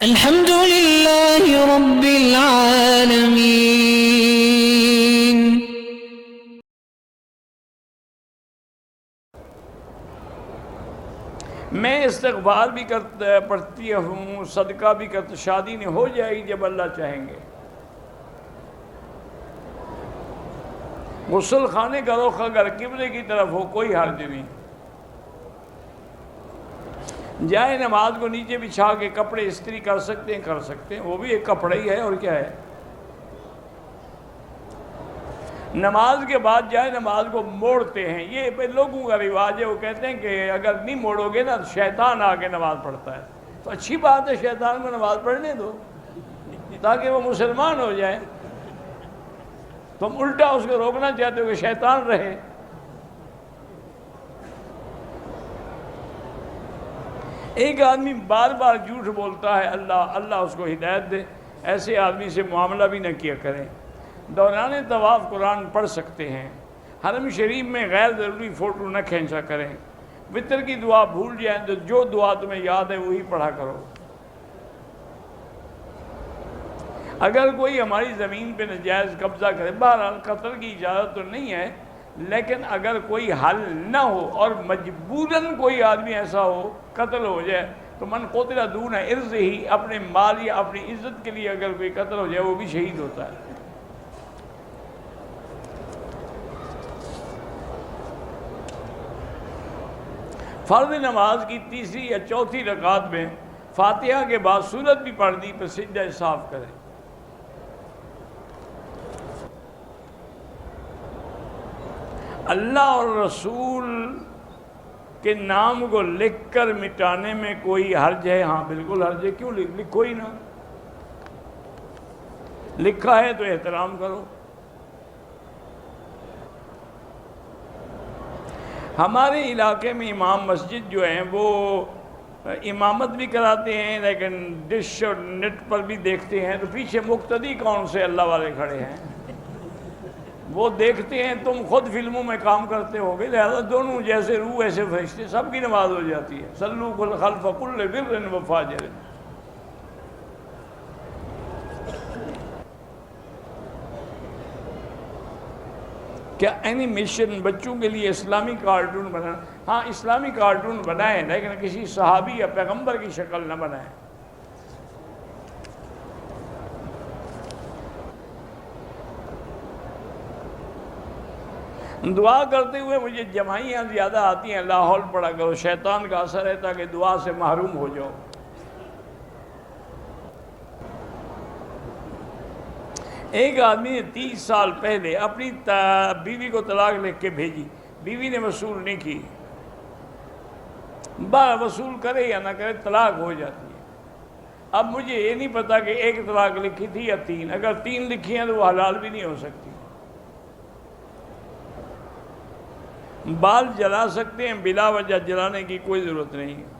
الحمد لله رب العالمين. میں استغفار بھی پڑھتی ہوں، صدقہ بھی کرتی، شادی نہیں ہو جائے گی جب اللہ چاہیں گے۔ غسل خانے کا رخ اگر قبلے کی طرف ہو کوئی حرج نہیں۔ جائے نماز کو نیچے بچھا کے کپڑے استری کر سکتے ہیں، وہ بھی ایک کپڑا ہی ہے، اور کیا ہے۔ نماز کے بعد جائے نماز کو موڑتے ہیں، یہ لوگوں کا رواج ہے۔ وہ کہتے ہیں کہ اگر نہیں موڑو گے نا شیطان آ کے نماز پڑھتا ہے۔ تو اچھی بات ہے، شیطان کو نماز پڑھنے دو تاکہ وہ مسلمان ہو جائے۔ تم الٹا اس کو روکنا چاہتے ہو کہ شیطان رہے۔ ایک آدمی بار بار جھوٹ بولتا ہے، اللہ اس کو ہدایت دے، ایسے آدمی سے معاملہ بھی نہ کیا کریں۔ دوران طواف قرآن پڑھ سکتے ہیں۔ حرم شریف میں غیر ضروری فوٹو نہ کھینچا کریں۔ وطر کی دعا بھول جائیں تو جو دعا تمہیں یاد ہے وہی پڑھا کرو۔ اگر کوئی ہماری زمین پہ ناجائز قبضہ کرے، بہرحال قتل کی اجازت تو نہیں ہے، لیکن اگر کوئی حل نہ ہو اور مجبوراً کوئی آدمی ایسا ہو قتل ہو جائے تو من قتل دون عرض ہی، اپنے مال یا اپنی عزت کے لیے اگر کوئی قتل ہو جائے وہ بھی شہید ہوتا ہے۔ فرض نماز کی تیسری یا چوتھی رکعت میں فاتحہ کے بعد سورت بھی پڑھ دی، پھر سجدہ صاف کریں۔ اللہ اور رسول کے نام کو لکھ کر مٹانے میں کوئی حرج ہے؟ ہاں بالکل حرج ہے، کیوں لکھو ہی نہ، لکھا ہے تو احترام کرو۔ ہمارے علاقے میں امام مسجد جو ہیں وہ امامت بھی کراتے ہیں، لیکن ڈش اور نیٹ پر بھی دیکھتے ہیں، تو پیچھے مقتدی کون سے اللہ والے کھڑے ہیں وہ دیکھتے ہیں۔ تم خود فلموں میں کام کرتے ہوگے، لہذا دونوں جیسے روح ایسے فرشتے، سب کی نماز ہو جاتی ہے۔ صلو خلف کل بر و فاجر۔ کیا اینیمیشن بچوں کے لیے اسلامی کارٹون بنانا؟ ہاں اسلامی کارٹون بنائیں، لیکن کسی صحابی یا پیغمبر کی شکل نہ بنائیں۔ دعا کرتے ہوئے مجھے جمائیاں زیادہ آتی ہیں، لاحول پڑھا کرو، شیطان کا اثر ہے تاکہ دعا سے محروم ہو جاؤ۔ ایک آدمی نے 30 سال پہلے اپنی بیوی کو طلاق لکھ کے بھیجی، بیوی نے وصول نہیں کی، وصول کرے یا نہ کرے طلاق ہو جاتی ہے۔ اب مجھے یہ نہیں پتا کہ ایک طلاق لکھی تھی یا 3، اگر 3 لکھی ہیں تو وہ حلال بھی نہیں ہو سکتی۔ بال جلا سکتے ہیں، بلا وجہ جلانے کی کوئی ضرورت نہیں ہے۔